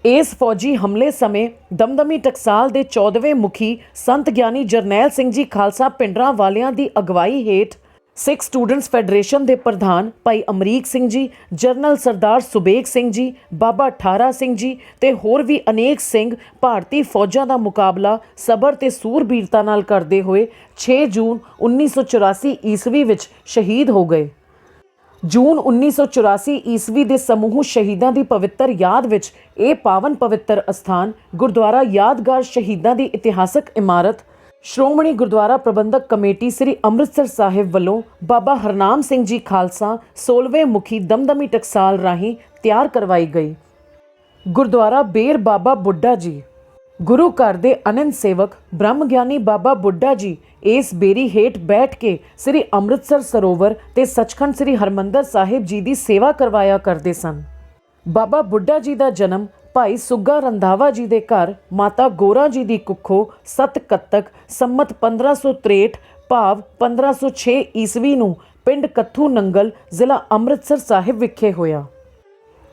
ਇਸ ਫੌਜੀ ਹਮਲੇ ਸਮੇਂ ਦਮਦਮੀ ਟਕਸਾਲ ਦੇ 14ਵੇਂ ਮੁਖੀ ਸੰਤ ਗਿਆਨੀ ਜਰਨੈਲ ਸਿੰਘ ਜੀ ਖਾਲਸਾ ਪਿੰਡਰਾਂ ਵਾਲਿਆਂ ਦੀ ਅਗਵਾਈ ਹੇਠ ਸਿੱਖ ਸਟੂਡੈਂਟਸ ਫੈਡਰੇਸ਼ਨ ਦੇ ਪ੍ਰਧਾਨ ਭਾਈ ਅਮਰੀਕ ਸਿੰਘ ਜੀ, ਜਰਨਲ ਸਰਦਾਰ ਸੁਬੇਗ ਸਿੰਘ ਜੀ, ਬਾਬਾ ਠਾਰਾ ਸਿੰਘ ਜੀ ਤੇ ਹੋਰ ਵੀ ਅਨੇਕ ਸਿੰਘ ਭਾਰਤੀ ਫੌਜਾਂ ਦਾ ਮੁਕਾਬਲਾ ਸਬਰ ਤੇ ਸੂਰਬੀਰਤਾ ਨਾਲ ਕਰਦੇ ਹੋਏ 6 ਜੂਨ 1984 ਈਸਵੀ ਵਿੱਚ ਸ਼ਹੀਦ ਹੋ ਗਏ। ਜੂਨ 1984 ਈਸਵੀ ਦੇ ਸਮੂਹ ਸ਼ਹੀਦਾਂ ਦੀ ਪਵਿੱਤਰ ਯਾਦ ਵਿੱਚ ਇਹ ਪਾਵਨ ਪਵਿੱਤਰ ਅਸਥਾਨ ਗੁਰਦੁਆਰਾ ਯਾਦਗਾਰ ਸ਼ਹੀਦਾਂ ਦੀ ਇਤਿਹਾਸਕ ਇਮਾਰਤ ਸ਼੍ਰੋਮਣੀ ਗੁਰਦੁਆਰਾ ਪ੍ਰਬੰਧਕ ਕਮੇਟੀ ਸ੍ਰੀ ਅੰਮ੍ਰਿਤਸਰ ਸਾਹਿਬ ਵੱਲੋਂ ਬਾਬਾ ਹਰਨਾਮ ਸਿੰਘ ਜੀ ਖਾਲਸਾ 16ਵੇਂ ਮੁਖੀ ਦਮਦਮੀ ਟਕਸਾਲ ਰਾਹੀਂ ਤਿਆਰ ਕਰਵਾਈ ਗਈ। ਗੁਰਦੁਆਰਾ ਬੇਰ ਬਾਬਾ ਬੁੱਢਾ ਜੀ। ਗੁਰੂ ਘਰ ਦੇ ਅਨੰਦ ਸੇਵਕ ਬ੍ਰਹਮ ਗਿਆਨੀ ਬਾਬਾ ਬੁੱਢਾ ਜੀ ਇਸ ਬੇਰੀ ਹੇਠ ਬੈਠ ਕੇ ਸ੍ਰੀ ਅੰਮ੍ਰਿਤਸਰ ਸਰੋਵਰ ਤੇ ਸੱਚਖੰਡ ਸ੍ਰੀ ਹਰਿਮੰਦਰ ਸਾਹਿਬ ਜੀ ਦੀ ਸੇਵਾ ਕਰਵਾਇਆ ਕਰਦੇ ਸਨ। ਬਾਬਾ ਬੁੱਢਾ ਜੀ ਦਾ ਜਨਮ ਭਾਈ ਸੁੱਗਾ ਰੰਧਾਵਾ ਜੀ ਦੇ ਘਰ ਮਾਤਾ ਗੋਰਾ ਜੀ ਦੀ ਕੁੱਖੋਂ 7 ਕੱਤਕ ਸੰਮਤ 1563 ਭਾਵ 1506 ਈਸਵੀ ਨੂੰ ਪਿੰਡ ਕੱਥੂ ਨੰਗਲ ਜ਼ਿਲ੍ਹਾ ਅੰਮ੍ਰਿਤਸਰ ਸਾਹਿਬ ਵਿਖੇ ਹੋਇਆ।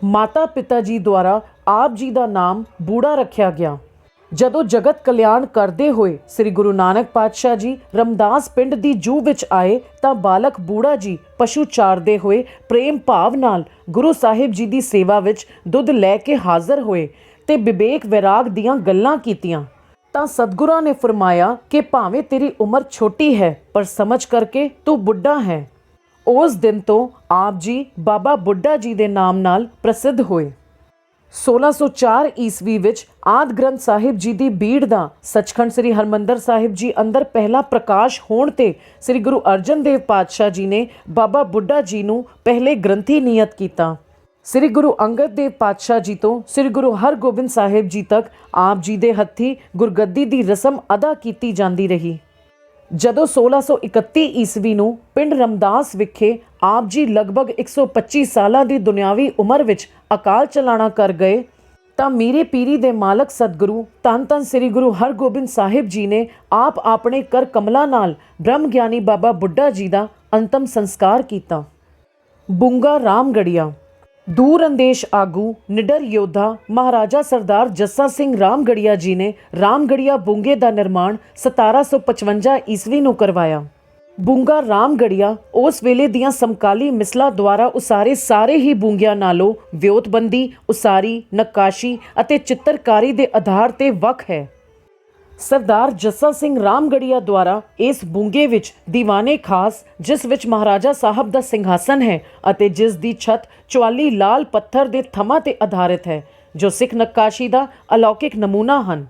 ਮਾਤਾ ਪਿਤਾ ਜੀ ਦੁਆਰਾ ਆਪ ਜੀ ਦਾ ਨਾਮ ਬੂੜਾ ਰੱਖਿਆ ਗਿਆ। ਜਦੋਂ ਜਗਤ ਕਲਿਆਣ ਕਰਦੇ ਹੋਏ ਸ੍ਰੀ ਗੁਰੂ ਨਾਨਕ ਪਾਤਸ਼ਾਹ ਜੀ ਰਮਦਾਸ ਪਿੰਡ ਦੀ ਜੂਹ ਵਿੱਚ ਆਏ ਤਾਂ ਬਾਲਕ ਬੂੜਾ ਜੀ ਪਸ਼ੂ ਚਾਰਦੇ ਹੋਏ ਪ੍ਰੇਮ ਭਾਵ ਨਾਲ ਗੁਰੂ ਸਾਹਿਬ ਜੀ ਦੀ ਸੇਵਾ ਵਿੱਚ ਦੁੱਧ ਲੈ ਕੇ ਹਾਜ਼ਰ ਹੋਏ ਤੇ ਵਿਵੇਕ ਵਿਰਾਗ ਦੀਆਂ ਗੱਲਾਂ ਕੀਤੀਆਂ ਤਾਂ ਸਤਿਗੁਰਾਂ ਨੇ ਫਰਮਾਇਆ ਕਿ ਭਾਵੇਂ ਤੇਰੀ ਉਮਰ ਛੋਟੀ ਹੈ ਪਰ ਸਮਝ ਕਰਕੇ ਤੂੰ ਬੁੱਢਾ ਹੈ। ਉਸ ਦਿਨ ਤੋਂ ਆਪ ਜੀ ਬਾਬਾ ਬੁੱਢਾ ਜੀ ਦੇ ਨਾਮ ਨਾਲ ਪ੍ਰਸਿੱਧ ਹੋਏ। 1604 ਈਸਵੀ ਵਿੱਚ ਆਦਿ ਗ੍ਰੰਥ ਸਾਹਿਬ ਜੀ ਦੀ ਬੀੜ ਦਾ ਸੱਚਖੰਡ ਸ੍ਰੀ ਹਰਿਮੰਦਰ ਸਾਹਿਬ ਜੀ ਅੰਦਰ ਪਹਿਲਾ ਪ੍ਰਕਾਸ਼ ਹੋਣ ਤੇ ਸ੍ਰੀ ਗੁਰੂ ਅਰਜਨ ਦੇਵ ਪਾਤਸ਼ਾਹ ਜੀ ਨੇ ਬਾਬਾ ਬੁੱਢਾ ਜੀ ਨੂੰ ਪਹਿਲੇ ਗ੍ਰੰਥੀ ਨਿਯਤ ਕੀਤਾ। ਸ੍ਰੀ ਗੁਰੂ ਅੰਗਦ ਦੇਵ ਪਾਤਸ਼ਾਹ ਜੀ ਤੋਂ ਸ੍ਰੀ ਗੁਰੂ ਹਰਗੋਬਿੰਦ ਸਾਹਿਬ ਜੀ ਤੱਕ ਆਪ ਜੀ ਦੇ ਹੱਥੀਂ ਗੁਰਗੱਦੀ ਦੀ ਰਸਮ ਅਦਾ ਕੀਤੀ ਜਾਂਦੀ ਰਹੀ। ਜਦੋਂ 1631 ਈਸਵੀ ਨੂੰ ਪਿੰਡ ਰਮਦਾਸ ਵਿਖੇ ਆਪ ਜੀ ਲਗਭਗ 125 ਸਾਲਾਂ ਦੀ ਦੁਨਿਆਵੀ ਉਮਰ ਵਿੱਚ ਅਕਾਲ ਚਲਾਣਾ ਕਰ ਗਏ ਤਾਂ ਮੀਰੇ ਪੀਰੀ ਦੇ ਮਾਲਕ ਸਤਿਗੁਰੂ ਧੰਨ ਧੰਨ ਸ੍ਰੀ ਗੁਰੂ ਹਰਗੋਬਿੰਦ ਸਾਹਿਬ ਜੀ ਨੇ ਆਪ ਆਪਣੇ ਕਰ ਕਮਲਾਂ ਨਾਲ ਬ੍ਰਹਮ ਗਿਆਨੀ ਬਾਬਾ ਬੁੱਢਾ ਜੀ ਦਾ ਅੰਤਮ ਸੰਸਕਾਰ ਕੀਤਾ। ਬੁੰਗਾ ਰਾਮਗੜੀਆ ਦੂਰ ਅੰਦੇਸ਼ ਆਗੂ ਨਿਡਰ ਯੋਧਾ ਮਹਾਰਾਜਾ ਸਰਦਾਰ ਜੱਸਾ ਸਿੰਘ ਰਾਮਗੜੀਆ ਜੀ ਨੇ ਰਾਮਗੜੀਆ ਬੁੰਗੇ ਦਾ ਨਿਰਮਾਣ 1755 ਈਸਵੀ ਨੂੰ ਕਰਵਾਇਆ। ਬੁੰਗਾ ਰਾਮਗੜੀਆ ਉਸ ਵੇਲੇ ਦੀਆਂ ਸਮਕਾਲੀ ਮਿਸਲਾਂ ਦੁਆਰਾ ਉਸਾਰੇ ਸਾਰੇ ਹੀ ਬੁੰਗਿਆਂ ਨਾਲੋਂ ਵਿਉਂਤਬੰਦੀ, ਉਸਾਰੀ, ਨੱਕਾਸ਼ੀ ਅਤੇ ਚਿੱਤਰਕਾਰੀ ਦੇ ਆਧਾਰ ਤੇ ਵੱਖ ਹੈ। ਸਰਦਾਰ ਜੱਸਾ ਸਿੰਘ ਰਾਮਗੜੀਆ ਦੁਆਰਾ ਇਸ ਬੁੰਗੇ ਵਿੱਚ ਦੀਵਾਨੇ ਖਾਸ ਜਿਸ ਵਿੱਚ ਮਹਾਰਾਜਾ ਸਾਹਿਬ ਦਾ ਸਿੰਘਾਸਨ ਹੈ ਅਤੇ ਜਿਸ ਦੀ ਛੱਤ ਚੁਆਲੀ ਲਾਲ ਪੱਥਰ ਦੇ ਥੰਮਾਂ ਤੇ ਆਧਾਰਿਤ ਹੈ ਜੋ ਸਿੱਖ ਨੱਕਾਸ਼ੀ ਦਾ ਅਲੌਕਿਕ ਨਮੂਨਾ ਹਨ।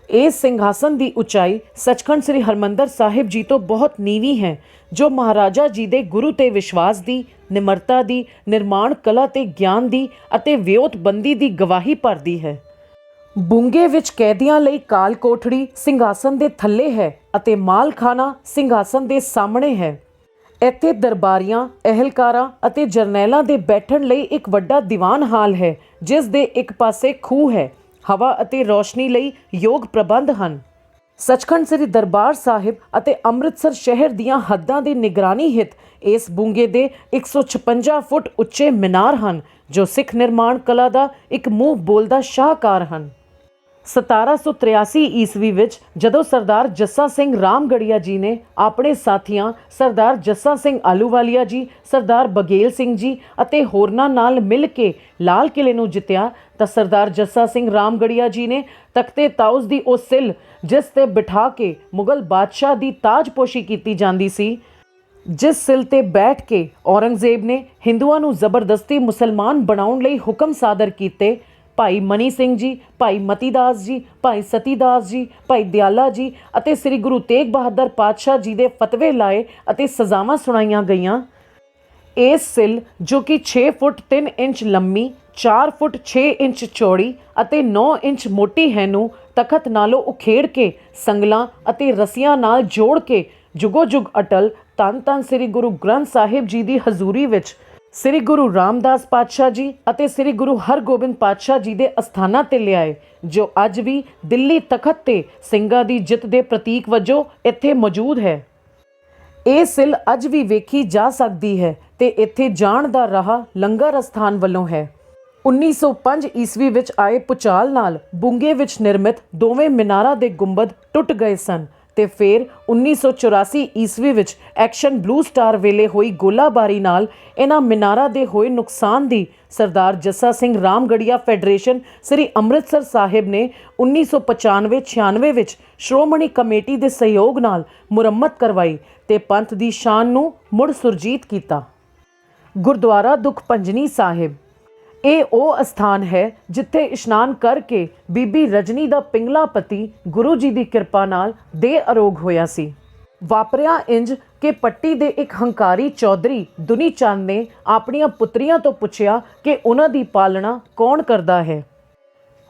ਇਸ ਸਿੰਘਾਸਨ ਦੀ ਉਚਾਈ ਸੱਚਖੰਡ ਸ੍ਰੀ ਹਰਿਮੰਦਰ ਸਾਹਿਬ ਜੀ ਤੋਂ ਬਹੁਤ ਨੀਵੀਂ ਹੈ ਜੋ ਮਹਾਰਾਜਾ ਜੀ ਦੇ ਗੁਰੂ ਤੇ ਵਿਸ਼ਵਾਸ ਦੀ, ਨਿਮਰਤਾ ਦੀ, ਨਿਰਮਾਣ ਕਲਾ ਤੇ ਗਿਆਨ ਦੀ ਅਤੇ ਵਿਉਂਤਬੰਦੀ ਦੀ ਗਵਾਹੀ ਭਰਦੀ ਹੈ। ਬੁੰਗੇ ਵਿੱਚ ਕੈਦੀਆਂ ਲਈ ਕਾਲ ਕੋਠੜੀ ਸਿੰਘਾਸਨ ਦੇ ਥੱਲੇ ਹੈ ਅਤੇ ਮਾਲਖਾਨਾ ਸਿੰਘਾਸਨ ਦੇ ਸਾਹਮਣੇ ਹੈ। ਇੱਥੇ ਦਰਬਾਰੀਆਂ, ਅਹਿਲਕਾਰਾਂ ਅਤੇ ਜਰਨੈਲਾਂ ਦੇ ਬੈਠਣ ਲਈ ਇੱਕ ਵੱਡਾ ਦੀਵਾਨ ਹਾਲ ਹੈ ਜਿਸ ਦੇ ਇੱਕ ਪਾਸੇ ਖੂਹ ਹੈ। ਹਵਾ ਅਤੇ ਰੌਸ਼ਨੀ ਲਈ ਯੋਗ ਪ੍ਰਬੰਧ ਹਨ। ਸੱਚਖੰਡ ਸ੍ਰੀ ਦਰਬਾਰ ਸਾਹਿਬ ਅਤੇ ਅੰਮ੍ਰਿਤਸਰ ਸ਼ਹਿਰ ਦੀਆਂ ਹੱਦਾਂ ਦੀ ਨਿਗਰਾਨੀ ਹਿੱਤ ਇਸ ਬੁੰਗੇ ਦੇ 156 ਫੁੱਟ ਉੱਚੇ ਮੀਨਾਰ ਹਨ ਜੋ ਸਿੱਖ ਨਿਰਮਾਣ ਕਲਾ ਦਾ ਇੱਕ ਮੂੰਹ ਬੋਲਦਾ ਸ਼ਾਹਕਾਰ ਹਨ। 1783 ਈਸਵੀ ਵਿੱਚ ਜਦੋਂ ਸਰਦਾਰ ਜੱਸਾ ਸਿੰਘ ਰਾਮਗੜੀਆ ਜੀ ਨੇ ਆਪਣੇ ਸਾਥੀਆਂ ਸਰਦਾਰ ਜੱਸਾ ਸਿੰਘ ਆਹਲੂਵਾਲੀਆ ਜੀ, ਸਰਦਾਰ ਬਗੇਲ ਸਿੰਘ ਜੀ ਅਤੇ ਹੋਰਨਾਂ ਨਾਲ ਮਿਲ ਕੇ ਲਾਲ ਕਿਲੇ ਨੂੰ ਜਿੱਤਿਆ ਤਾਂ ਸਰਦਾਰ ਜੱਸਾ ਸਿੰਘ ਰਾਮਗੜੀਆ ਜੀ ਨੇ ਤਖਤੇ ਤਾਊਸ ਦੀ ਉਹ ਸਿਲ ਜਿਸ ਤੇ ਬਿਠਾ ਕੇ ਮੁਗਲ ਬਾਦਸ਼ਾਹ ਦੀ ਤਾਜਪੋਸ਼ੀ ਕੀਤੀ ਜਾਂਦੀ ਸੀ, ਜਿਸ ਸਿਲ ਤੇ ਬੈਠ ਕੇ ਔਰੰਗਜ਼ੇਬ ਨੇ ਹਿੰਦੂਆਂ ਨੂੰ ਜ਼ਬਰਦਸਤੀ ਮੁਸਲਮਾਨ ਬਣਾਉਣ ਲਈ ਹੁਕਮ ਸਾਦਰ ਕੀਤੇ, ਭਾਈ ਮਨੀ ਸਿੰਘ ਜੀ, ਭਾਈ ਮਤੀਦਾਸ ਜੀ, ਭਾਈ ਸਤੀਦਾਸ ਜੀ, ਭਾਈ ਦਿਆਲਾ ਜੀ ਅਤੇ ਸ੍ਰੀ ਗੁਰੂ ਤੇਗ ਬਹਾਦਰ ਪਾਤਸ਼ਾਹ ਜੀ ਦੇ ਫਤਵੇ ਲਾਏ ਅਤੇ ਸਜ਼ਾਵਾਂ ਸੁਣਾਈਆਂ ਗਈਆਂ। ਇਸ ਸਿਲ ਜੋ ਕਿ 6 ਫੁੱਟ 3 ਇੰਚ ਲੰਮੀ, 4 ਫੁੱਟ 6 ਇੰਚ ਚੌੜੀ ਅਤੇ 9 ਇੰਚ ਮੋਟੀ ਹੈ ਨੂੰ ਤਖਤ ਨਾਲੋਂ ਉਖੇੜ ਕੇ ਸੰਗਲਾਂ ਅਤੇ ਰੱਸੀਆਂ ਨਾਲ ਜੋੜ ਕੇ ਜੁਗੋ ਜੁਗ ਅਟਲ ਧੰਨ ਧੰਨ ਸ੍ਰੀ ਗੁਰੂ ਗ੍ਰੰਥ ਸਾਹਿਬ ਜੀ ਦੀ ਹਜ਼ੂਰੀ ਵਿੱਚ ਸ੍ਰੀ ਗੁਰੂ ਰਾਮਦਾਸ ਪਾਤਸ਼ਾਹ ਜੀ ਅਤੇ ਸ੍ਰੀ ਗੁਰੂ ਹਰਗੋਬਿੰਦ ਪਾਤਸ਼ਾਹ ਜੀ ਦੇ ਅਸਥਾਨਾਂ ਤੇ ਲਿਆਏ ਜੋ ਅੱਜ ਵੀ ਦਿੱਲੀ ਤਖਤ ਤੇ ਸਿੰਘਾਂ ਦੀ ਜਿੱਤ ਦੇ ਪ੍ਰਤੀਕ ਵਜੋਂ ਇੱਥੇ ਮੌਜੂਦ ਹੈ। ਇਹ ਸਿਲ ਅੱਜ ਵੀ ਵੇਖੀ ਜਾ ਸਕਦੀ ਹੈ ਤੇ ਇੱਥੇ ਜਾਣ ਦਾ ਰਾਹ ਲੰਗਰ ਅਸਥਾਨ ਵੱਲੋਂ ਹੈ। 1905 ਈਸਵੀ ਵਿੱਚ ਆਏ ਭੁਚਾਲ ਨਾਲ ਬੁੰਗੇ ਵਿੱਚ ਨਿਰਮਿਤ ਦੋਵੇਂ ਮੀਨਾਰਾਂ ਦੇ ਗੁੰਬਦ ਟੁੱਟ ਗਏ ਸਨ ਤੇ ਫਿਰ 1984 ਈਸਵੀ ਵਿੱਚ ਐਕਸ਼ਨ ਬਲੂ ਸਟਾਰ ਵੇਲੇ ਹੋਈ ਗੋਲਾਬਾਰੀ ਨਾਲ ਇਹਨਾਂ ਮੀਨਾਰਾਂ ਦੇ ਹੋਏ ਨੁਕਸਾਨ ਦੀ ਸਰਦਾਰ ਜੱਸਾ ਸਿੰਘ ਰਾਮਗੜੀਆ ਫੈਡਰੇਸ਼ਨ ਸ੍ਰੀ ਅੰਮ੍ਰਿਤਸਰ ਸਾਹਿਬ ਨੇ 1995-96 ਵਿੱਚ ਸ਼੍ਰੋਮਣੀ ਕਮੇਟੀ ਦੇ ਸਹਿਯੋਗ ਨਾਲ ਮੁਰੰਮਤ ਕਰਵਾਈ ਤੇ ਪੰਥ ਦੀ ਸ਼ਾਨ ਨੂੰ ਮੁੜ ਸੁਰਜੀਤ ਕੀਤਾ। ਗੁਰਦੁਆਰਾ ਦੁਖ ਭੰਜਨੀ ਸਾਹਿਬ ਇਹ ਉਹ ਅਸਥਾਨ ਹੈ ਜਿੱਥੇ ਇਸ਼ਨਾਨ ਕਰਕੇ ਬੀਬੀ ਰਜਨੀ ਦਾ ਪਿੰਗਲਾ ਪਤੀ ਗੁਰੂ ਜੀ ਦੀ ਕਿਰਪਾ ਨਾਲ ਦੇਹ ਅਰੋਗ ਹੋਇਆ ਸੀ। ਵਾਪਰਿਆ ਇੰਜ ਕਿ ਪੱਟੀ ਦੇ ਇੱਕ ਹੰਕਾਰੀ ਚੌਧਰੀ ਦੁਨੀ ਚੰਦ ਨੇ ਆਪਣੀਆਂ ਪੁੱਤਰੀਆਂ ਤੋਂ ਪੁੱਛਿਆ ਕਿ ਉਹਨਾਂ ਦੀ ਪਾਲਣਾ ਕੌਣ ਕਰਦਾ ਹੈ।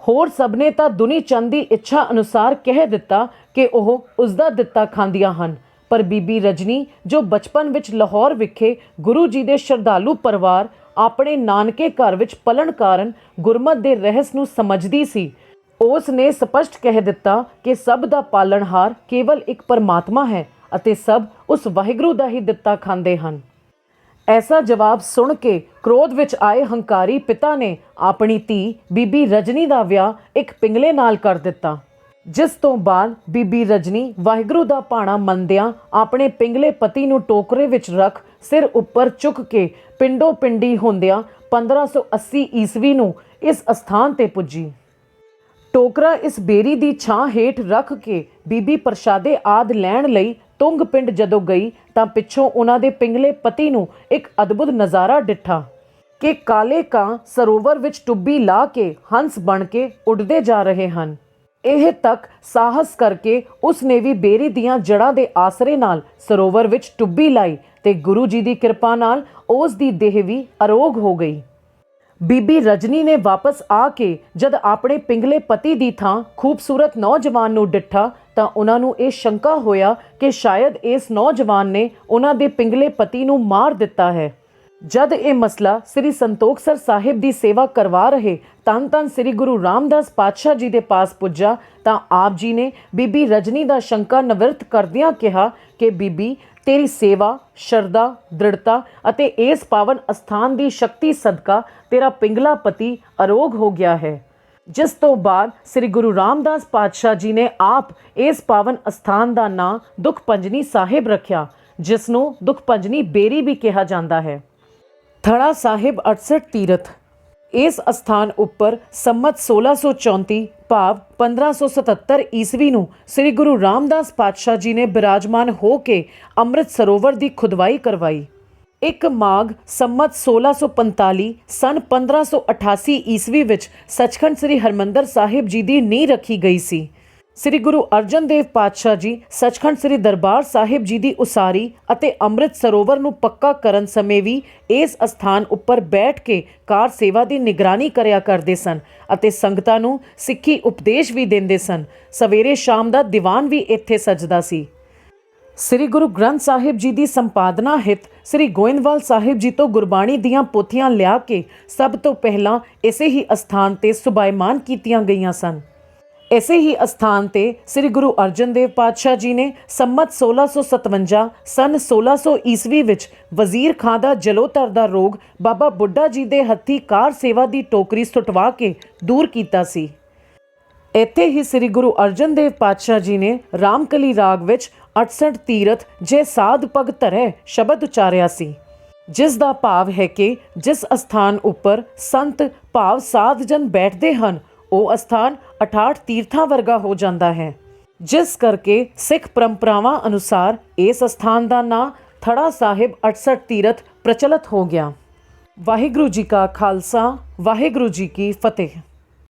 ਹੋਰ ਸਭ ਨੇ ਤਾਂ ਦੁਨੀ ਚੰਦ ਦੀ ਇੱਛਾ ਅਨੁਸਾਰ ਕਹਿ ਦਿੱਤਾ ਕਿ ਉਹ ਉਸਦਾ ਦਿੱਤਾ ਖਾਂਦੀਆਂ ਹਨ, ਪਰ ਬੀਬੀ ਰਜਨੀ ਜੋ ਬਚਪਨ ਵਿੱਚ ਲਾਹੌਰ ਵਿਖੇ ਗੁਰੂ ਜੀ ਦੇ ਸ਼ਰਧਾਲੂ ਪਰਿਵਾਰ ਆਪਣੇ ਨਾਨਕੇ ਘਰ ਵਿੱਚ ਪਲਣ ਕਾਰਨ ਗੁਰਮਤ ਦੇ ਰਹੱਸ ਨੂੰ ਸਮਝਦੀ ਸੀ, ਉਸ ਨੇ ਸਪਸ਼ਟ ਕਹਿ ਦਿੱਤਾ ਕਿ ਸਭ ਦਾ ਪਾਲਣਹਾਰ ਕੇਵਲ ਇੱਕ ਪਰਮਾਤਮਾ ਹੈ ਅਤੇ ਸਭ ਉਸ ਵਾਹਿਗੁਰੂ ਦਾ ਹੀ ਦਿੱਤਾ ਖਾਂਦੇ ਹਨ। ਐਸਾ ਜਵਾਬ ਸੁਣ ਕੇ ਕ੍ਰੋਧ ਵਿੱਚ ਆਏ ਹੰਕਾਰੀ ਪਿਤਾ ਨੇ ਆਪਣੀ ਧੀ ਬੀਬੀ ਰਜਨੀ ਦਾ ਵਿਆਹ ਇੱਕ ਪਿੰਗਲੇ ਨਾਲ ਕਰ ਦਿੱਤਾ, ਜਿਸ ਤੋਂ ਬਾਅਦ ਬੀਬੀ ਰਜਨੀ ਵਾਹਿਗੁਰੂ ਦਾ ਭਾਣਾ ਮੰਨਦਿਆਂ ਆਪਣੇ ਪਿੰਗਲੇ ਪਤੀ ਨੂੰ ਟੋਕਰੇ ਵਿੱਚ ਰੱਖ ਸਿਰ ਉੱਪਰ ਚੁੱਕ ਕੇ ਪਿੰਡੋ ਪਿੰਡੀ ਹੁੰਦਿਆਂ 1580 ਈਸਵੀ ਨੂੰ ਇਸ ਅਸਥਾਨ ਤੇ ਪੁੱਜੀ। ਟੋਕਰਾ ਇਸ ਬੇਰੀ ਦੀ ਛਾਂ ਹੇਠ ਰੱਖ ਕੇ ਬੀਬੀ ਪ੍ਰਸ਼ਾਦੇ ਆਦਿ ਲੈਣ ਲਈ ਤੁੰਗ ਪਿੰਡ ਜਦੋਂ ਗਈ ਤਾਂ ਪਿੱਛੋਂ ਉਹਨਾਂ ਦੇ ਪਿੰਗਲੇ ਪਤੀ ਨੂੰ ਇੱਕ ਅਦਭੁਤ ਨਜ਼ਾਰਾ ਡਿੱਠਾ ਕਿ ਕਾਲੇ ਕਾਂ ਸਰੋਵਰ ਵਿੱਚ ਟੁੱਬੀ ਲਾ ਕੇ ਹੰਸ ਬਣ ਕੇ ਉੱਡਦੇ ਜਾ ਰਹੇ ਹਨ। ਇਹ ਤੱਕ ਸਾਹਸ ਕਰਕੇ ਉਸ ਨੇ ਵੀ ਬੇਰੀ ਦੀਆਂ ਜੜ੍ਹਾਂ ਦੇ ਆਸਰੇ ਨਾਲ ਸਰੋਵਰ ਵਿੱਚ ਟੁੱਬੀ ਲਾਈ ਤੇ ਗੁਰੂ ਜੀ ਦੀ ਕਿਰਪਾ ਨਾਲ ਉਸ ਦੀ ਦੇਹ ਵੀ ਅਰੋਗ ਹੋ ਗਈ। ਬੀਬੀ ਰਜਨੀ ਨੇ ਵਾਪਸ ਆ ਕੇ ਜਦ ਆਪਣੇ ਪਿੰਗਲੇ ਪਤੀ ਦੀ ਥਾਂ ਖੂਬਸੂਰਤ ਨੌਜਵਾਨ ਨੂੰ ਡਿੱਠਾ ਤਾਂ ਉਹਨਾਂ ਨੂੰ ਇਹ ਸ਼ੰਕਾ ਹੋਇਆ ਕਿ ਸ਼ਾਇਦ ਇਸ ਨੌਜਵਾਨ ਨੇ ਉਹਨਾਂ ਦੇ ਪਿੰਗਲੇ ਪਤੀ ਨੂੰ ਮਾਰ ਦਿੱਤਾ ਹੈ। ਜਦ ਇਹ ਮਸਲਾ ਸ੍ਰੀ ਸੰਤੋਖਸਰ ਸਾਹਿਬ ਦੀ ਸੇਵਾ ਕਰਵਾ ਰਹੇ ਧੰਨ ਧੰਨ ਸ੍ਰੀ ਗੁਰੂ ਰਾਮਦਾਸ ਪਾਤਸ਼ਾਹ ਜੀ ਦੇ ਪਾਸ ਪੁੱਜਾ ਤਾਂ ਆਪ ਜੀ ਨੇ ਬੀਬੀ ਰਜਨੀ ਦਾ ਸ਼ੰਕਾ ਨਿਵਰਤ ਕਰਦਿਆਂ ਕਿਹਾ ਕਿ ਬੀਬੀ, ਤੇਰੀ ਸੇਵਾ, ਸ਼ਰਧਾ, ਦ੍ਰਿੜਤਾ ਅਤੇ ਇਸ ਪਾਵਨ ਅਸਥਾਨ ਦੀ ਸ਼ਕਤੀ ਸਦਕਾ ਤੇਰਾ ਪਿੰਗਲਾ ਪਤੀ ਅਰੋਗ ਹੋ ਗਿਆ ਹੈ। ਜਿਸ ਤੋਂ ਬਾਅਦ ਸ੍ਰੀ ਗੁਰੂ ਰਾਮਦਾਸ ਪਾਤਸ਼ਾਹ ਜੀ ਨੇ ਆਪ ਇਸ ਪਾਵਨ ਅਸਥਾਨ ਦਾ ਨਾਂ ਦੁਖ ਭੰਜਨੀ ਸਾਹਿਬ ਰੱਖਿਆ, ਜਿਸ ਨੂੰ ਦੁਖ ਭੰਜਨੀ ਬੇਰੀ ਵੀ ਕਿਹਾ ਜਾਂਦਾ ਹੈ। ਥੜਾ ਸਾਹਿਬ 68 ਤੀਰਥ। ਇਸ ਅਸਥਾਨ ਉੱਪਰ ਸੰਮਤ 1634 ਭਾਵ 1577 ਈਸਵੀ ਨੂੰ ਸ੍ਰੀ ਗੁਰੂ ਰਾਮਦਾਸ ਪਾਤਸ਼ਾਹ ਜੀ ਨੇ ਬਿਰਾਜਮਾਨ ਹੋ ਕੇ ਅੰਮ੍ਰਿਤ ਸਰੋਵਰ ਦੀ ਖੁਦਵਾਈ ਕਰਵਾਈ। 1 ਮਾਘ ਸੰਮਤ 1645 ਸਨ 1588 ਈਸਵੀ ਵਿੱਚ ਸੱਚਖੰਡ ਸ੍ਰੀ ਹਰਿਮੰਦਰ ਸਾਹਿਬ ਜੀ ਦੀ ਨੀਂਹ ਰੱਖੀ ਗਈ ਸੀ। ਸ੍ਰੀ ਗੁਰੂ ਅਰਜਨ ਦੇਵ ਪਾਤਸ਼ਾਹ ਜੀ ਸੱਚਖੰਡ ਸ੍ਰੀ ਦਰਬਾਰ ਸਾਹਿਬ ਜੀ ਦੀ ਉਸਾਰੀ ਅਤੇ ਅੰਮ੍ਰਿਤ ਸਰੋਵਰ ਨੂੰ ਪੱਕਾ ਕਰਨ ਸਮੇਂ ਵੀ ਇਸ ਅਸਥਾਨ ਉੱਪਰ ਬੈਠ ਕੇ ਕਾਰ ਸੇਵਾ ਦੀ ਨਿਗਰਾਨੀ ਕਰਿਆ ਕਰਦੇ ਸਨ ਅਤੇ ਸੰਗਤਾਂ ਨੂੰ ਸਿੱਖੀ ਉਪਦੇਸ਼ ਵੀ ਦਿੰਦੇ ਸਨ। ਸਵੇਰੇ ਸ਼ਾਮ ਦਾ ਦੀਵਾਨ ਵੀ ਇੱਥੇ ਸਜਦਾ ਸੀ। ਸ੍ਰੀ ਗੁਰੂ ਗ੍ਰੰਥ ਸਾਹਿਬ ਜੀ ਦੀ ਸੰਪਾਦਨਾ ਹਿਤ ਸ੍ਰੀ ਗੋਇੰਦਵਾਲ ਸਾਹਿਬ ਜੀ ਤੋਂ ਗੁਰਬਾਣੀ ਦੀਆਂ ਪੋਥੀਆਂ ਲਿਆ ਕੇ ਸਭ ਤੋਂ ਪਹਿਲਾਂ ਇਸੇ ਹੀ ਅਸਥਾਨ ਤੇ ਸੁਭਾਇਮਾਨ ਕੀਤੀਆਂ ਗਈਆਂ ਸਨ। ਇਸੇ ਹੀ ਅਸਥਾਨ ਤੇ ਸ੍ਰੀ ਗੁਰੂ ਅਰਜਨ ਦੇਵ ਪਾਤਸ਼ਾਹ ਜੀ ਨੇ ਸੰਮਤ 1657 ਸਨ 1600 ਈਸਵੀ ਵਿੱਚ ਵਜ਼ੀਰ ਖਾਂ ਦਾ ਜਲੋਧਰ ਦਾ ਰੋਗ ਬਾਬਾ ਬੁੱਢਾ ਜੀ ਦੇ ਹੱਥੀਂ ਕਾਰ ਸੇਵਾ ਦੀ ਟੋਕਰੀ ਸੁਟਵਾ ਕੇ ਦੂਰ ਕੀਤਾ ਸੀ। ਇੱਥੇ ਹੀ ਸ੍ਰੀ ਗੁਰੂ ਅਰਜਨ ਦੇਵ ਪਾਤਸ਼ਾਹ ਜੀ ਨੇ ਰਾਮਕਲੀ ਰਾਗ ਵਿੱਚ 68 ਤੀਰਥ ਜੇ ਸਾਧ ਪਗ ਧਰੈ ਸ਼ਬਦ ਉਚਾਰਿਆ ਸੀ, ਜਿਸ ਦਾ ਭਾਵ ਹੈ ਕਿ ਜਿਸ ਅਸਥਾਨ ਉੱਪਰ ਸੰਤ ਭਾਵ ਸਾਧ ਜਨ ਬੈਠਦੇ ਹਨ ਉਹ ਅਸਥਾਨ 68 ਤੀਰਥਾਂ ਵਰਗਾ ਹੋ ਜਾਂਦਾ ਹੈ। ਜਿਸ ਕਰਕੇ ਸਿੱਖ ਪਰੰਪਰਾਵਾਂ ਅਨੁਸਾਰ ਇਸ ਅਸਥਾਨ ਦਾ ਨਾਂ ਥੜਾ ਸਾਹਿਬ 68 ਤੀਰਥ ਪ੍ਰਚਲਿਤ ਹੋ ਗਿਆ। ਵਾਹਿਗੁਰੂ ਜੀ ਕਾ ਖਾਲਸਾ, ਵਾਹਿਗੁਰੂ ਜੀ ਕੀ ਫਤਿਹ।